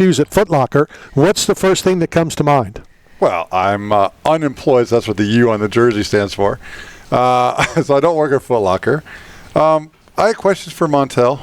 shoes at Foot Locker, what's the first thing that comes to mind? Well, I'm unemployed, so that's what the U on the jersey stands for. So I don't work at Foot Locker. I had questions for Montel.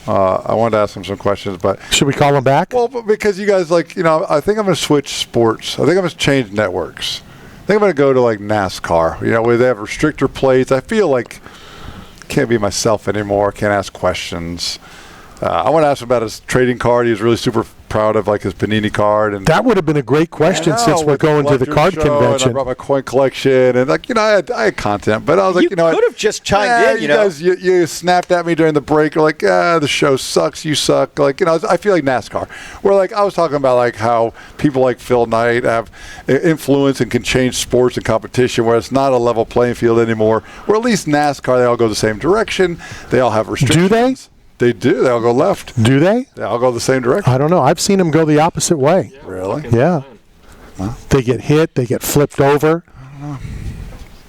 I wanted to ask him some questions, but should we call him back? Well, because you guys I think I'm going to switch sports. I think I'm going to change networks. I think I'm going to go to like NASCAR. Where they have restrictor plates. I feel like I can't be myself anymore. I can't ask questions. I want to ask him about his trading card. He was really super proud of his Panini card, and that would have been a great question since we're going to the card convention. I brought my coin collection, and I had content, but I was like, you could have just chimed in. You guys, you snapped at me during the break. You're like, the show sucks. You suck. I feel like NASCAR. Where I was talking about how people like Phil Knight have influence and can change sports and competition, where it's not a level playing field anymore. Where at least NASCAR, they all go the same direction. They all have restrictions. Do they? They do. They all go left. Do they? They all go the same direction. I don't know. I've seen them go the opposite way. Yeah, really? Yeah. Huh? They get hit. They get flipped over. I don't know.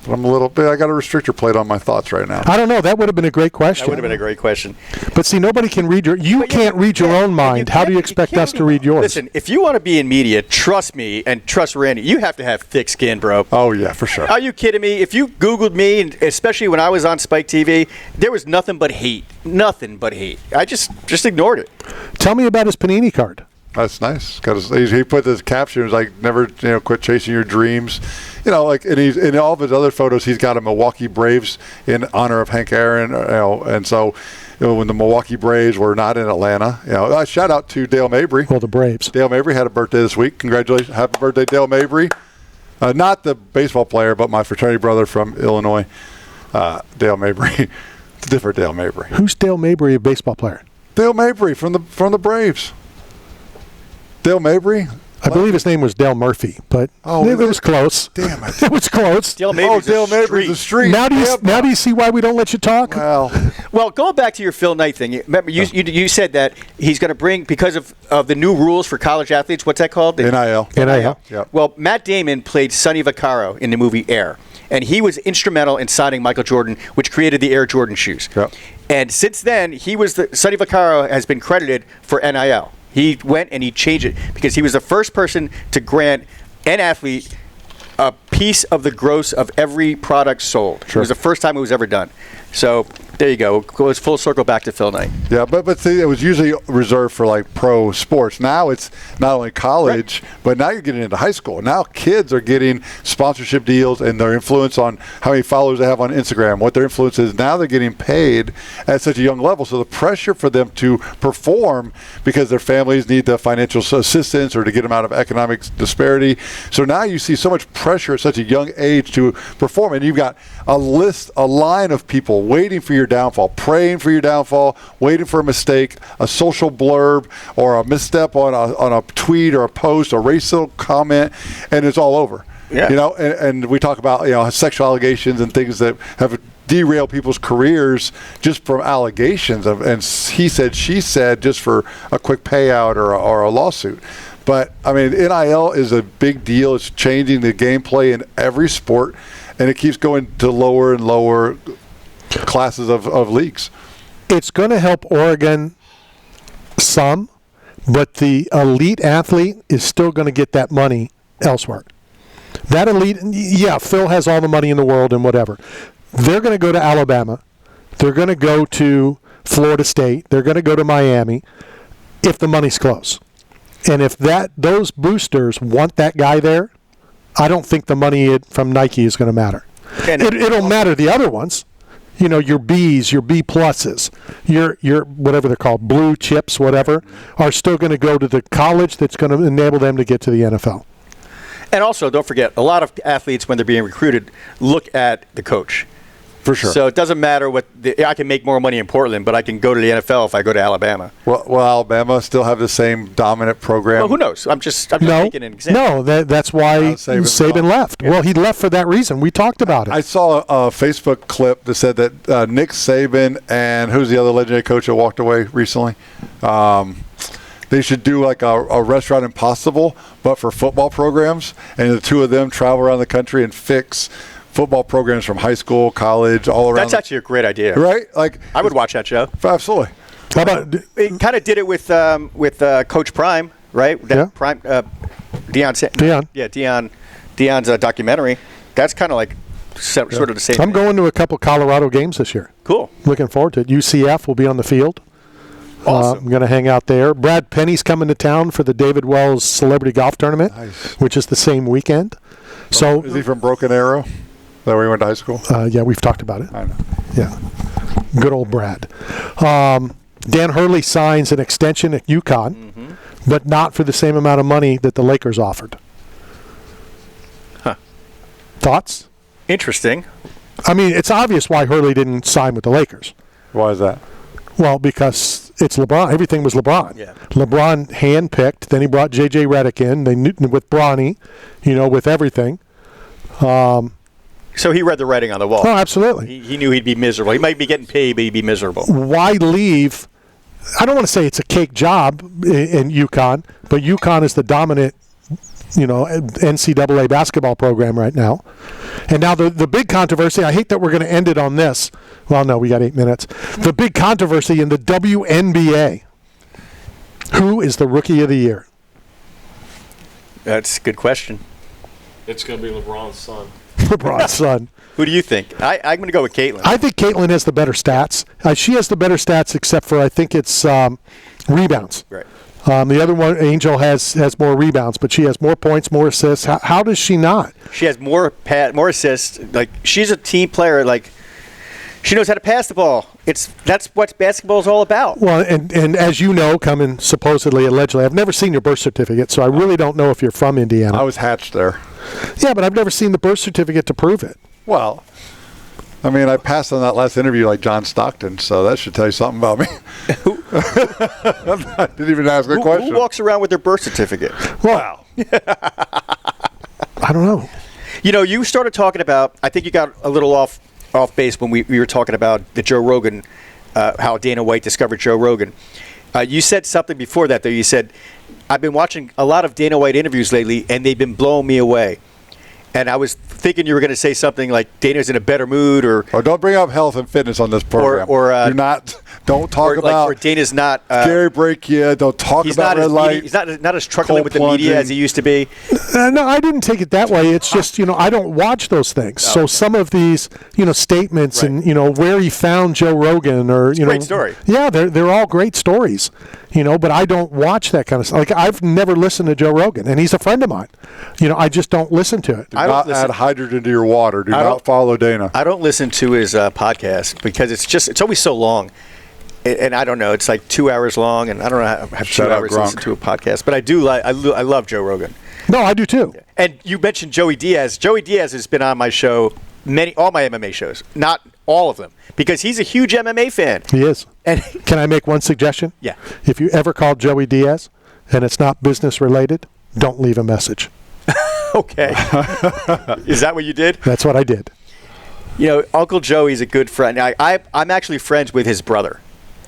But I'm a little bit. I got a restrictor plate on my thoughts right now. I don't know. That would have been a great question. That would have been a great question. But see, nobody can read you can't read your own mind. How do you expect us to read yours? Listen, if you want to be in media, trust me and trust Randy. You have to have thick skin, bro. Oh yeah, for sure. Are you kidding me? If you Googled me, and especially when I was on Spike TV, there was nothing but hate. Nothing but hate. I just ignored it. Tell me about his Panini card. That's nice. He put this caption, it was like, never quit chasing your dreams. And he's in all of his other photos, he's got a Milwaukee Braves in honor of Hank Aaron. And so when the Milwaukee Braves were not in Atlanta, shout out to Dale Mabry. Well, the Braves. Dale Mabry had a birthday this week. Congratulations. Happy birthday, Dale Mabry. Not the baseball player, but my fraternity brother from Illinois, Dale Mabry. It's a different Dale Mabry. Who's Dale Mabry, a baseball player? Dale Mabry from the Braves. Dale Mabry? I believe his name was Dale Murphy, but it was close. Damn it. It was close. Dale Mabry's a street. Now do you see why we don't let you talk? Well, going back to your Phil Knight thing, remember you said that he's going to bring, because of the new rules for college athletes, what's that called? NIL. Yep. Well, Matt Damon played Sonny Vaccaro in the movie Air, and he was instrumental in signing Michael Jordan, which created the Air Jordan shoes. Yep. And since then, Sonny Vaccaro has been credited for NIL. He went and he changed it because he was the first person to grant an athlete a piece of the gross of every product sold. Sure. It was the first time it was ever done. So there you go. It goes full circle back to Phil Knight. Yeah, but see, it was usually reserved for pro sports. Now it's not only college, but now you're getting into high school. Now kids are getting sponsorship deals and their influence on how many followers they have on Instagram, what their influence is. Now they're getting paid at such a young level. So the pressure for them to perform because their families need the financial assistance or to get them out of economic disparity. So now you see so much pressure at such a young age to perform. And you've got a line of people waiting for your downfall, praying for your downfall, waiting for a mistake, a social blurb, or a misstep on a tweet or a post or racial comment, and it's all over. Yeah. And we talk about sexual allegations and things that have derailed people's careers just from allegations of and he said, she said, just for a quick payout or a lawsuit. But I mean, NIL is a big deal. It's changing the gameplay in every sport, and it keeps going to lower and lower classes of leagues. It's going to help Oregon some, but the elite athlete is still going to get that money elsewhere. That elite, Phil has all the money in the world and whatever. They're going to go to Alabama. They're going to go to Florida State. They're going to go to Miami if the money's close. And if those boosters want that guy there, I don't think the money from Nike is going to matter. It'll matter the other ones. Your Bs, your B pluses, your whatever they're called, blue chips, whatever, are still going to go to the college that's going to enable them to get to the NFL. And also, don't forget, a lot of athletes, when they're being recruited, look at the coach. For sure. So it doesn't matter I can make more money in Portland, but I can go to the NFL if I go to Alabama. Well, Alabama still have the same dominant program. Well, who knows? I'm just making an example. No, that's why Saban left. Yeah. Well, he left for that reason. We talked about it. I saw a Facebook clip that said that Nick Saban and who's the other legendary coach that walked away recently? They should do like a Restaurant Impossible, but for football programs, and the two of them travel around the country and fix football programs from high school, college, all around. That's actually a great idea, right? I would watch that show. Absolutely. How about it? Kind of did it with Coach Prime right? That Yeah. Prime, Deion. Deion. Yeah, Deion's documentary. That's kind of like sort of the same. I'm thing. going to a couple Colorado games this year. Cool. Looking forward to it. UCF will be on the field. Awesome. I'm going to hang out there. Brad Penny's coming to town for the David Wells Celebrity Golf Tournament, Nice. which is the same weekend. So, Is he from Broken Arrow? Is that where he went to high school? yeah, we've talked about it. I know. Yeah. Good old Brad. Dan Hurley signs an extension at UConn, but not for the same amount of money that the Lakers offered. Huh. Thoughts? Interesting. I mean, it's obvious why Hurley didn't sign with the Lakers. Why is that? Well, because it's LeBron. Everything was LeBron. Yeah. LeBron handpicked. Then he brought J.J. Redick in. They knew with Bronny, with everything. So he read the writing on the wall. Oh, absolutely. He knew he'd be miserable. He might be getting paid, but he'd be miserable. Why leave? I don't want to say it's a cake job in UConn, but UConn is the dominant, NCAA basketball program right now. And now the big controversy, I hate that we're going to end it on this. Well, no, we got 8 minutes. The big controversy in the WNBA. Who is the Rookie of the Year? That's a good question. It's going to be LeBron's son. LeBron's son. Who do you think? I'm going to go with Caitlin. I think Caitlin has the better stats. She has the better stats, except for I think it's rebounds. Right. The other one, Angel, has more rebounds, but she has more points, more assists. How does she not? She has more assists. Like, she's a team player. Like, she knows how to pass the ball. That's what basketball is all about. Well, and as you know, coming supposedly, allegedly, I've never seen your birth certificate, so I really don't know if you're from Indiana. I was hatched there. Yeah, but I've never seen the birth certificate to prove it. Well, I mean, I passed on that last interview like John Stockton, so that should tell you something about me. I didn't even ask a question. Who walks around with their birth certificate? Well, I don't know. You started talking about, I think you got a little off base when we were talking about the Joe Rogan, how Dana White discovered Joe Rogan. You said something before that, though. You said, I've been watching a lot of Dana White interviews lately, and they've been blowing me away. And I was thinking you were going to say something like Dana's in a better mood, or don't bring up health and fitness on this program. Don't talk about. Or Dana's not. Gary Brakia. Don't talk about red light. He's not as truculent with the media as he used to be. No, I didn't take it that way. It's just, I don't watch those things. So some of these, statements Right. and, where he found Joe Rogan or, great story. Yeah, they're all great stories, but I don't watch that kind of stuff. Like, I've never listened to Joe Rogan, and he's a friend of mine. I just don't listen to it. Do not add hydrogen to your water. Do not follow Dana. I don't listen to his podcast because it's always so long. And I don't know, it's like 2 hours long, and I don't know how I have 2 Shout out hours to Gronk. listen to a podcast. But I do I love Joe Rogan. No, I do too. And you mentioned Joey Diaz. Joey Diaz has been on my show, all my MMA shows, not all of them, because he's a huge MMA fan. He is. And Can I make one suggestion? Yeah. If you ever call Joey Diaz and it's not business related, don't leave a message. okay, is that what you did? That's what I did. Uncle Joey's a good friend. I'm actually friends with his brother.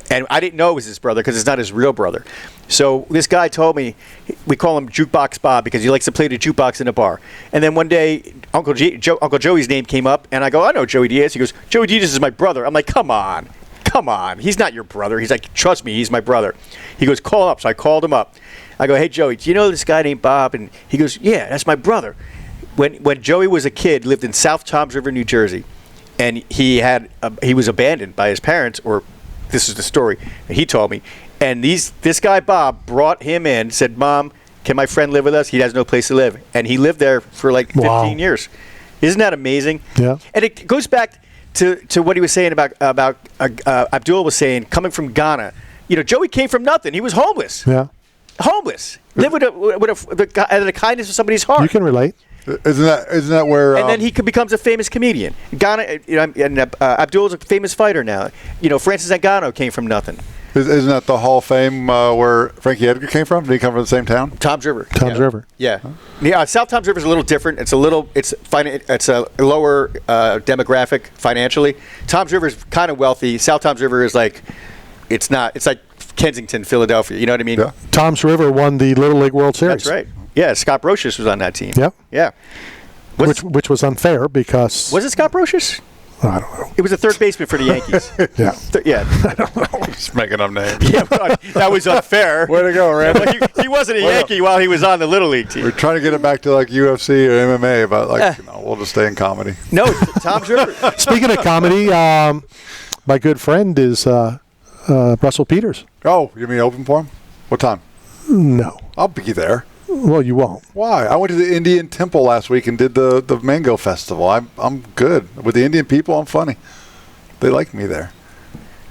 And I didn't know it was his brother because it's not his real brother. So this guy told me, we call him Jukebox Bob because he likes to play the jukebox in a bar. And then one day, Uncle Joey's name came up, and I go, I know Joey Diaz. He goes, Joey Diaz is my brother. I'm like, come on. He's not your brother. He's like, trust me, he's my brother. He goes, call him up. So I called him up. I go, hey, Joey, do you know this guy named Bob? And he goes, yeah, that's my brother. When Joey was a kid, lived in South Toms River, New Jersey, and he was abandoned by his parents, or this is the story he told me. And this guy, Bob, brought him in, said, Mom, can my friend live with us? He has no place to live. And he lived there for like 15 years. Isn't that amazing? Yeah. And it goes back to what he was saying about Abdul was saying, coming from Ghana. Joey came from nothing. He was homeless. Yeah. Homeless. Lived with the kindness of somebody's heart. You can relate. Isn't that where? And then he becomes a famous comedian. Ghana, and Abdul's a famous fighter now. Francis Ngannou came from nothing. Isn't that the Hall of Fame where Frankie Edgar came from? Did he come from the same town? Toms River. Toms River. Yeah. Yeah. South Toms River is a little different. It's a lower demographic financially. Toms River is kind of wealthy. South Toms River is like, it's not. It's like Kensington, Philadelphia. You know what I mean? Yeah. Toms River won the Little League World Series. That's right. Yeah. Scott Brocious was on that team. Yep. Yeah. Which was unfair because Was it Scott Brocious? I don't know. It was a third baseman for the Yankees. Yeah. Yeah. Just making up names. Yeah, but that was unfair. Way to go, Randy. But he wasn't a Yankee while he was on the Little League team. We're trying to get it back to like UFC or MMA, but like, we'll just stay in comedy. No, Tom Driver. Speaking of comedy, my good friend is Russell Peters. Oh, you mean open for him? What time? No. I'll be there. Well, you won't. Why? I went to the Indian Temple last week and did the Mango Festival. I'm good with the Indian people. I'm funny. They like me there.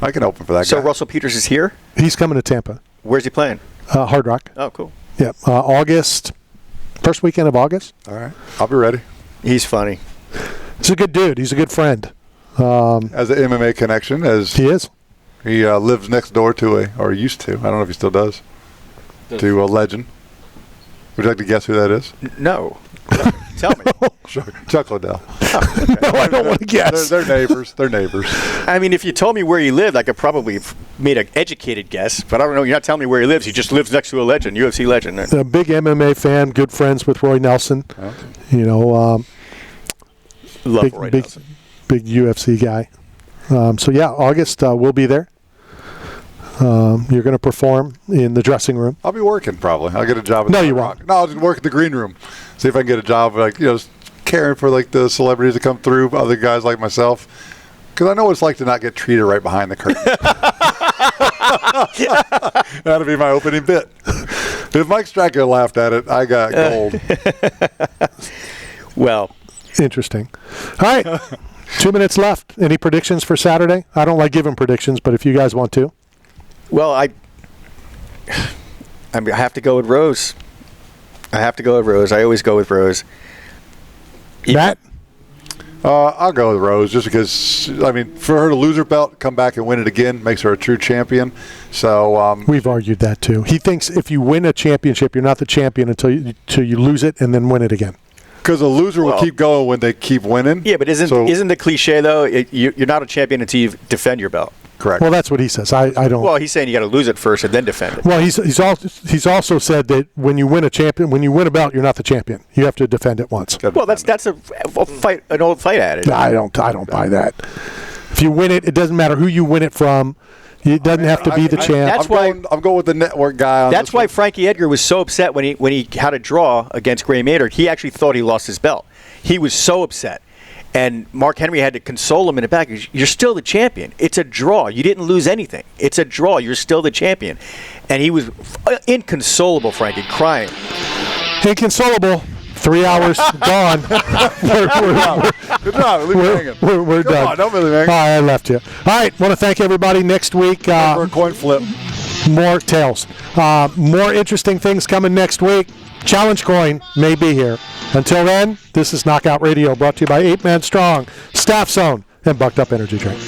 I can open for that So guy. Russell Peters is here? He's coming to Tampa. Where's he playing? Hard Rock. Oh, cool. Yeah. August. First weekend of August. All right, I'll be ready. He's funny. He's a good dude. He's a good friend. As an MMA connection, as He is. he lives next door to or used to. I don't know if he still does. To a legend. Would you like to guess who that is? No. Tell me. Sure. Chuck Liddell. No, I don't want to guess. They're neighbors. They're neighbors. I mean, if you told me where he lived, I could probably have made an educated guess. But I don't know. You're not telling me where he lives. He just lives next to a legend, UFC legend. A big MMA fan, good friends with Roy Nelson. Okay. You know, Love big, Roy big, Nelson. big UFC guy. So yeah, August we'll be there. You're going to perform in the dressing room. I'll be working probably. I'll get a job. At No, the you Rock. won't. No, I'll just work at the green room. See if I can get a job, like just caring for like the celebrities that come through, other guys like myself. Because I know what it's like to not get treated right behind the curtain. That'll be my opening bit. If Mike Straka laughed at it, I got gold. Well, Interesting. All right, 2 minutes left. Any predictions for Saturday? I don't like giving predictions, but if you guys want to. well, I have to go with Rose. I always go with Rose. Matt? I'll go with Rose just because, I mean, for her to lose her belt, come back and win it again makes her a true champion. So We've argued that too. He thinks if you win a championship, you're not the champion until you lose it and then win it again. because a loser will Well- keep going when they keep winning. Yeah, but isn't the cliche though? You're not a champion until you defend your belt. Correct. Well, that's what he says. I don't. Well, he's saying you got to lose it first and then defend it. Well, he's also said that when you win a belt, you're not the champion. You have to defend it once. Well, that's a fight, an old fight adage. I don't buy that. If you win it, it doesn't matter who you win it from. It doesn't have to be the champ. That's why- I'm going with the network guy on That's this why one. Frankie Edgar was so upset when he had a draw against Gray Maynard. He actually thought he lost his belt. He was so upset. And Mark Henry had to console him in the back. You're still the champion. It's a draw. You didn't lose anything. It's a draw. You're still the champion. And he was inconsolable, Frankie, crying. Inconsolable. 3 hours gone. Good job. Leave me hanging. We're Come done. on, don't really hang. All right, I left you. All right, want to thank everybody. Next week, For a coin flip. more tales. More interesting things coming next week. Challenge coin may be here. Until then, this is Knockout Radio, brought to you by 8 Man Strong, Staff Zone, and Bucked Up Energy Drink.